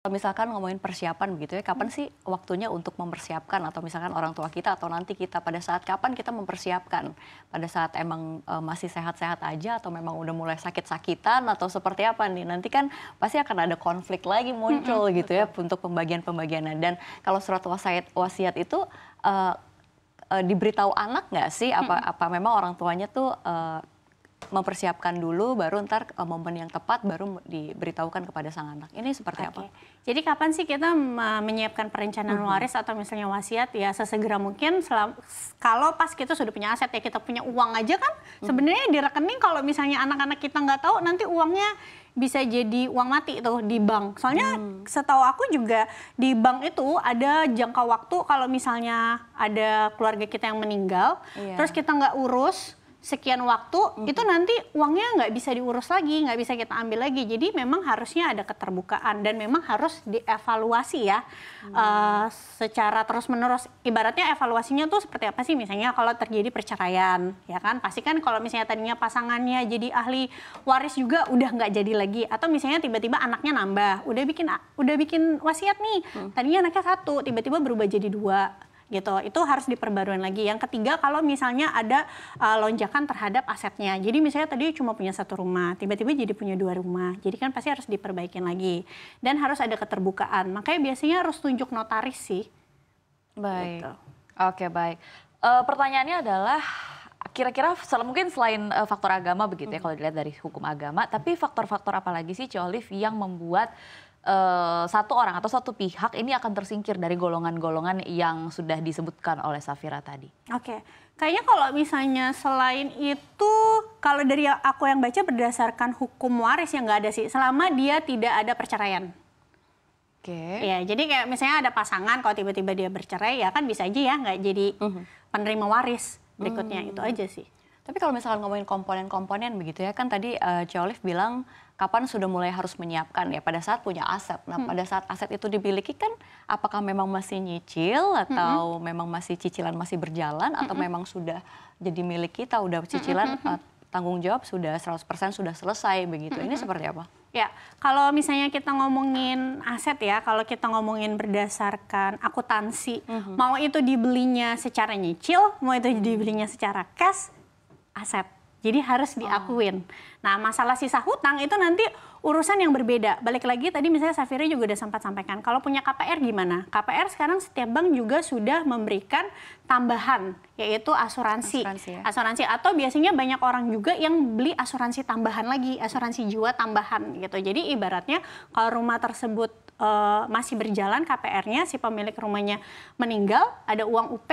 Kalau misalkan ngomongin persiapan begitu ya, kapan sih waktunya untuk mempersiapkan atau misalkan orang tua kita atau nanti kita pada saat kapan kita mempersiapkan? Pada saat emang masih sehat-sehat aja atau memang udah mulai sakit-sakitan atau seperti apa nih? Nanti kan pasti akan ada konflik lagi muncul gitu ya untuk pembagian-pembagiannya. Dan kalau surat wasiat itu diberitahu anak nggak sih? Apa memang orang tuanya tuh mempersiapkan dulu, baru ntar momen yang tepat baru diberitahukan kepada sang anak. Ini seperti apa? Jadi kapan sih kita menyiapkan perencanaan waris atau misalnya wasiat? Ya sesegera mungkin. Kalau pas kita sudah punya aset ya, kita punya uang aja kan. Sebenarnya di rekening kalau misalnya anak-anak kita nggak tahu, nanti uangnya bisa jadi uang mati tuh di bank. Soalnya setahu aku juga di bank itu ada jangka waktu kalau misalnya ada keluarga kita yang meninggal, terus kita nggak urus sekian waktu, itu nanti uangnya nggak bisa diurus lagi, nggak bisa kita ambil lagi. Jadi memang harusnya ada keterbukaan dan memang harus dievaluasi ya secara terus-menerus. Ibaratnya evaluasinya tuh seperti apa sih? Misalnya kalau terjadi perceraian, ya kan? Pasti kan kalau misalnya tadinya pasangannya jadi ahli waris juga udah nggak jadi lagi. Atau misalnya tiba-tiba anaknya nambah, udah bikin wasiat nih. Tadinya anaknya 1, tiba-tiba berubah jadi 2. Gitu, itu harus diperbarui lagi. Yang ketiga, kalau misalnya ada lonjakan terhadap asetnya. Jadi misalnya tadi cuma punya 1 rumah, tiba-tiba jadi punya 2 rumah. Jadi kan pasti harus diperbaikin lagi. Dan harus ada keterbukaan. Makanya biasanya harus tunjuk notaris sih. Baik. Gitu. Oke, baik. Pertanyaannya adalah kira-kira mungkin selain faktor agama begitu ya kalau dilihat dari hukum agama, tapi faktor-faktor apa lagi sih Ci Olive yang membuat satu orang atau satu pihak ini akan tersingkir dari golongan-golongan yang sudah disebutkan oleh Safira tadi? Oke, kayaknya kalau misalnya selain itu, kalau dari aku yang baca berdasarkan hukum waris yang nggak ada sih, selama dia tidak ada perceraian. Oke. Ya, jadi kayak misalnya ada pasangan, kalau tiba-tiba dia bercerai, ya kan bisa aja ya nggak jadi penerima waris berikutnya, itu aja sih. Tapi kalau misalkan ngomongin komponen-komponen begitu ya, kan tadi Ci Olive bilang kapan sudah mulai harus menyiapkan ya pada saat punya aset. Nah pada saat aset itu dimiliki kan apakah memang masih nyicil atau memang masih cicilan masih berjalan atau memang sudah jadi milik kita, udah cicilan tanggung jawab sudah 100% sudah selesai begitu. Ini seperti apa? Ya, kalau misalnya kita ngomongin aset ya, kalau kita ngomongin berdasarkan akuntansi, mau itu dibelinya secara nyicil, mau itu dibelinya secara cash, aset. Jadi harus diakuin. Nah, masalah sisa hutang itu nanti urusan yang berbeda. Balik lagi tadi misalnya Safira juga udah sempat sampaikan. Kalau punya KPR gimana? KPR sekarang setiap bank juga sudah memberikan tambahan, yaitu asuransi. Asuransi atau biasanya banyak orang juga yang beli asuransi tambahan lagi, asuransi jiwa tambahan gitu. Jadi ibaratnya kalau rumah tersebut masih berjalan KPR-nya, si pemilik rumahnya meninggal, ada uang UP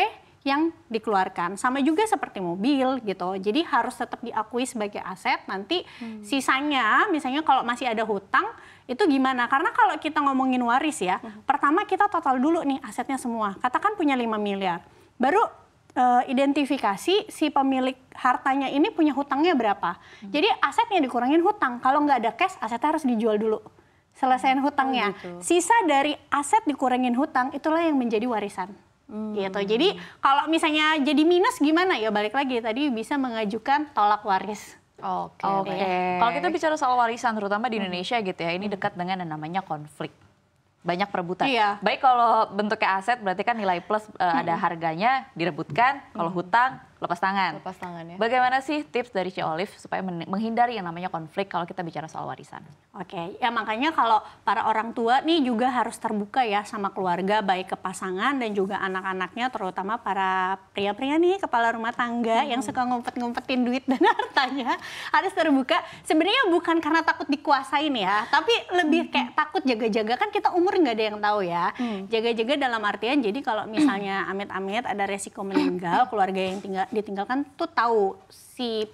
yang dikeluarkan. Sama juga seperti mobil gitu. Jadi harus tetap diakui sebagai aset. Nanti sisanya misalnya kalau masih ada hutang itu gimana? Karena kalau kita ngomongin waris ya, pertama kita total dulu nih asetnya semua. Katakan punya 5 miliar. Baru identifikasi si pemilik hartanya ini punya hutangnya berapa. Jadi asetnya dikurangin hutang. Kalau nggak ada cash, asetnya harus dijual dulu. Selesaiin hutangnya. Sisa dari aset dikurangin hutang, itulah yang menjadi warisan. Gitu. Jadi kalau misalnya jadi minus gimana ya, balik lagi tadi bisa mengajukan tolak waris. Oke. Kalau kita bicara soal warisan terutama di Indonesia gitu ya, ini dekat dengan yang namanya konflik. Banyak perebutan. Baik kalau bentuknya aset berarti kan nilai plus ada harganya direbutkan, kalau hutang lepas tangan. Lepas tangan ya. Bagaimana sih tips dari Ci Olive supaya menghindari yang namanya konflik kalau kita bicara soal warisan? Oke, ya makanya kalau para orang tua nih juga harus terbuka ya sama keluarga, baik ke pasangan dan juga anak-anaknya, terutama para pria-pria nih, kepala rumah tangga yang suka ngumpet-ngumpetin duit dan hartanya, harus terbuka. Sebenarnya bukan karena takut dikuasain ya, tapi lebih kayak takut jaga-jaga, kan kita umur nggak ada yang tahu ya. Jaga-jaga dalam artian, jadi kalau misalnya amit-amit ada resiko meninggal, keluarga yang ditinggalkan tuh tahu si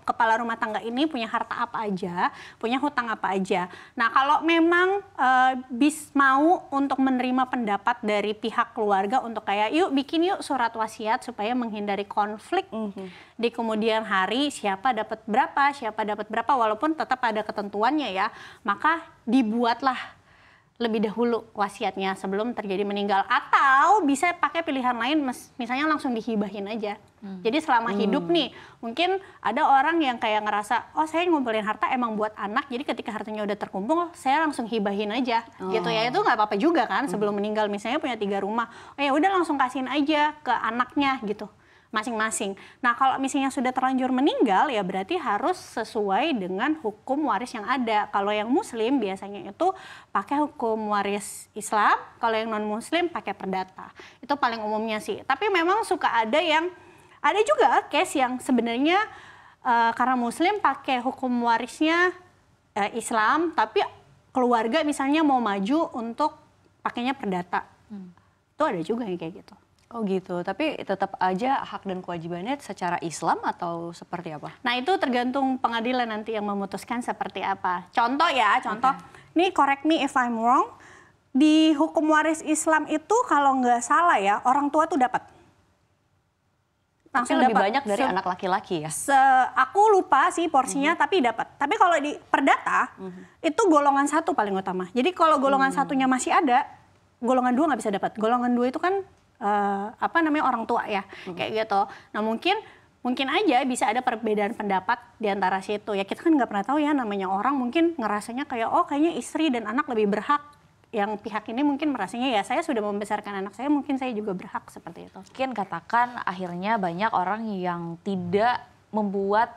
kepala rumah tangga ini punya harta apa aja, punya hutang apa aja. Nah kalau memang mau untuk menerima pendapat dari pihak keluarga untuk kayak yuk bikin yuk surat wasiat supaya menghindari konflik di kemudian hari, siapa dapat berapa walaupun tetap ada ketentuannya ya, maka dibuatlah lebih dahulu wasiatnya sebelum terjadi meninggal, atau bisa pakai pilihan lain, misalnya langsung dihibahin aja. Jadi selama hidup nih, mungkin ada orang yang kayak ngerasa, oh saya ngumpulin harta emang buat anak, jadi ketika hartanya udah terkumpul saya langsung hibahin aja, gitu ya. Itu nggak apa-apa juga kan, sebelum meninggal misalnya punya 3 rumah, oh ya udah langsung kasihin aja ke anaknya gitu, masing-masing. Nah kalau misalnya sudah terlanjur meninggal ya berarti harus sesuai dengan hukum waris yang ada. Kalau yang muslim biasanya itu pakai hukum waris Islam, kalau yang non muslim pakai perdata. Itu paling umumnya sih. Tapi memang suka ada juga case yang sebenarnya karena muslim pakai hukum warisnya Islam, tapi keluarga misalnya mau maju untuk pakainya perdata. Itu ada juga yang kayak gitu. Oh gitu, tapi tetap aja hak dan kewajibannya secara Islam atau seperti apa? Nah itu tergantung pengadilan nanti yang memutuskan seperti apa. Contoh ya, Nih correct me if I'm wrong, di hukum waris Islam itu kalau nggak salah ya, orang tua tuh dapat. Tapi lebih banyak dari anak laki-laki ya? Aku lupa sih porsinya, tapi dapat. Tapi kalau di perdata, itu golongan 1 paling utama. Jadi kalau golongan 1-nya masih ada, golongan 2 nggak bisa dapat. Golongan 2 itu kan orang tua ya, kayak gitu. Nah mungkin aja bisa ada perbedaan pendapat di antara situ. Ya kita kan nggak pernah tahu ya, namanya orang mungkin ngerasanya kayak oh kayaknya istri dan anak lebih berhak. Yang pihak ini mungkin merasanya ya saya sudah membesarkan anak saya, mungkin saya juga berhak seperti itu. Mungkin katakan akhirnya banyak orang yang tidak membuat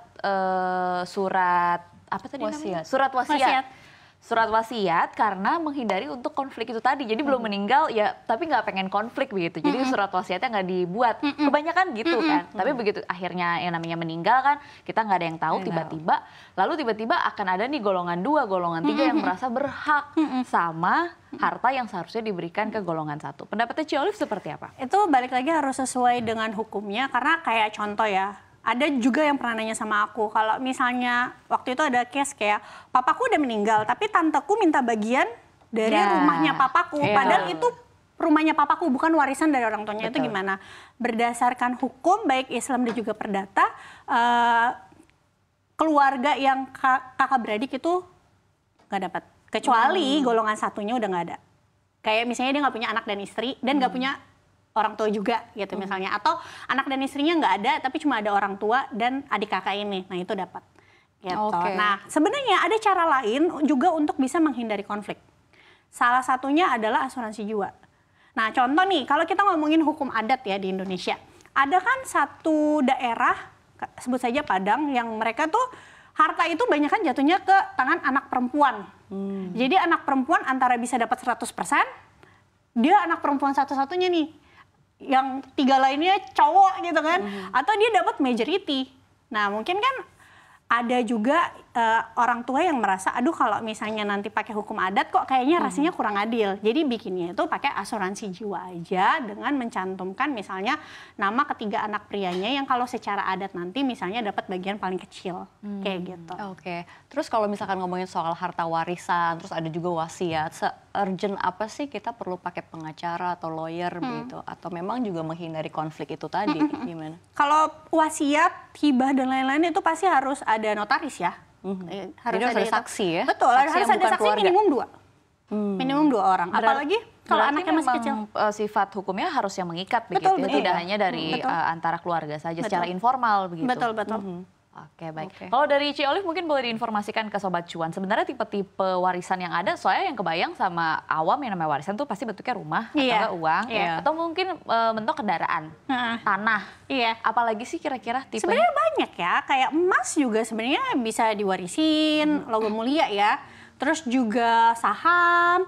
surat apa tadi namanya? Surat wasiat. Surat wasiat karena menghindari untuk konflik itu tadi. Jadi belum meninggal ya tapi nggak pengen konflik begitu. Jadi surat wasiatnya nggak dibuat. Kebanyakan gitu kan. Tapi begitu akhirnya yang namanya meninggal kan kita nggak ada yang tahu tiba-tiba. Lalu tiba-tiba akan ada nih golongan 2, golongan 3 yang merasa berhak sama harta yang seharusnya diberikan ke golongan 1. Pendapatnya Ci Olive seperti apa? Itu balik lagi harus sesuai dengan hukumnya karena kayak contoh ya. Ada juga yang pernah nanya sama aku, kalau misalnya waktu itu ada case kayak papaku udah meninggal, tapi tanteku minta bagian dari rumahnya papaku, padahal itu rumahnya papaku bukan warisan dari orang tuanya. Itu gimana? Berdasarkan hukum baik Islam dan juga perdata, keluarga yang kakak beradik itu nggak dapat, kecuali golongan 1-nya udah nggak ada. Kayak misalnya dia nggak punya anak dan istri dan nggak punya orang tua juga gitu misalnya, atau anak dan istrinya nggak ada tapi cuma ada orang tua dan adik kakak ini, nah itu dapat gitu. Nah sebenarnya ada cara lain juga untuk bisa menghindari konflik. Salah satunya adalah asuransi jiwa. Nah contoh nih kalau kita ngomongin hukum adat ya di Indonesia, ada kan satu daerah sebut saja Padang yang mereka tuh harta itu banyak kan jatuhnya ke tangan anak perempuan. Jadi anak perempuan antara bisa dapat 100%, dia anak perempuan satu-satunya nih. Yang 3 lainnya cowok gitu kan, atau dia dapat majority. Nah mungkin kan ada juga orang tua yang merasa, aduh kalau misalnya nanti pakai hukum adat kok kayaknya rasanya kurang adil. Jadi bikinnya itu pakai asuransi jiwa aja dengan mencantumkan misalnya nama ketiga anak prianya yang kalau secara adat nanti misalnya dapat bagian paling kecil, kayak gitu. Terus kalau misalkan ngomongin soal harta warisan, terus ada juga wasiat, se-urgent apa sih kita perlu pakai pengacara atau lawyer begitu? Atau memang juga menghindari konflik itu tadi, gimana? Kalau wasiat, hibah dan lain-lain itu pasti harus ada notaris ya. Harus ada saksi ya? Betul, harus ada saksi keluarga. Minimum 2. Minimum 2 orang. Apalagi kalau anaknya masih kecil. Sifat hukumnya harus yang mengikat begitu, tidak hanya dari antara keluarga saja, secara informal begitu. Betul. Oke, baik. Kalau dari Ci Olive mungkin boleh diinformasikan ke Sobat Cuan, sebenarnya tipe-tipe warisan yang ada, soalnya yang kebayang sama awam yang namanya warisan tuh pasti bentuknya rumah, atau enggak uang, atau mungkin bentuk kendaraan, tanah. Apalagi sih kira-kira tipenya? Sebenarnya banyak ya, kayak emas juga sebenarnya bisa diwarisin, logam mulia ya. Terus juga saham,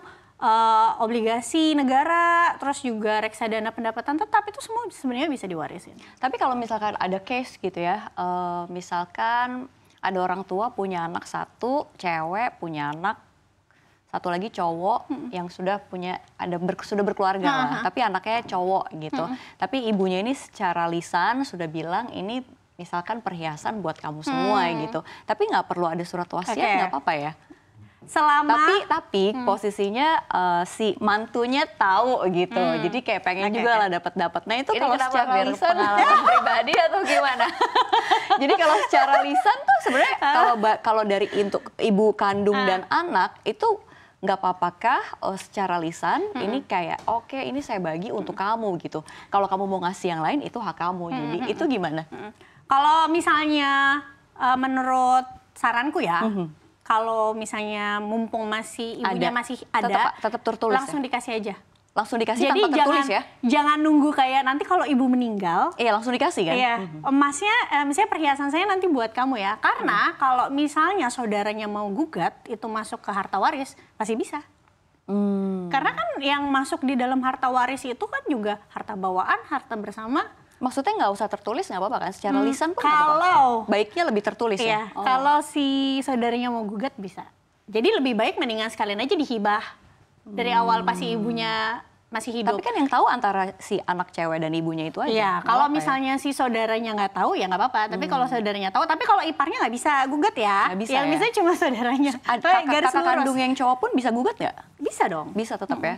obligasi negara, terus juga reksadana pendapatan tetap, itu semua sebenarnya bisa diwarisin. Tapi kalau misalkan ada case gitu ya, misalkan ada orang tua punya anak 1, cewek punya anak 1 lagi cowok yang sudah sudah berkeluarga lah, tapi anaknya cowok gitu. Tapi ibunya ini secara lisan sudah bilang ini misalkan perhiasan buat kamu semua gitu. Tapi nggak perlu ada surat wasiat, nggak apa-apa ya? Tapi posisinya si mantunya tahu gitu, jadi kayak pengen juga lah dapat. Nah itu kalau secara lisan pengalaman pribadi atau gimana? Jadi kalau secara lisan tuh sebenarnya kalau dari ibu kandung dan anak itu nggak apa-apakah secara lisan ini kayak oke ini saya bagi untuk kamu gitu. Kalau kamu mau ngasih yang lain itu hak kamu. Jadi itu gimana? Kalau misalnya menurut saranku ya, kalau misalnya mumpung masih ibunya masih ada, tetap tertulis langsung ya? dikasih aja. Langsung dikasih Jadi tanpa tertulis ya? Jangan nunggu kayak nanti kalau ibu meninggal. Iya langsung dikasih kan? Iya, emasnya, misalnya perhiasan saya nanti buat kamu ya. Karena kalau misalnya saudaranya mau gugat, itu masuk ke harta waris, pasti bisa. Karena kan yang masuk di dalam harta waris itu kan juga harta bawaan, harta bersama. Maksudnya nggak usah tertulis nggak apa-apa kan? Secara lisan pun nggak kalau apa-apa? Baiknya lebih tertulis iya, ya? kalau si saudaranya mau gugat bisa. Jadi lebih baik mendingan sekalian aja dihibah. Dari awal pasti ibunya masih hidup. Tapi kan yang tahu antara si anak cewek dan ibunya itu aja. Iya, kalau misalnya si saudaranya nggak tahu ya nggak apa-apa. Tapi kalau saudaranya tahu, tapi kalau iparnya nggak bisa gugat ya. Nggak bisa yang ya? bisa cuma saudaranya. Kakak kandung yang cowok pun bisa gugat nggak? Bisa dong. Bisa tetap ya?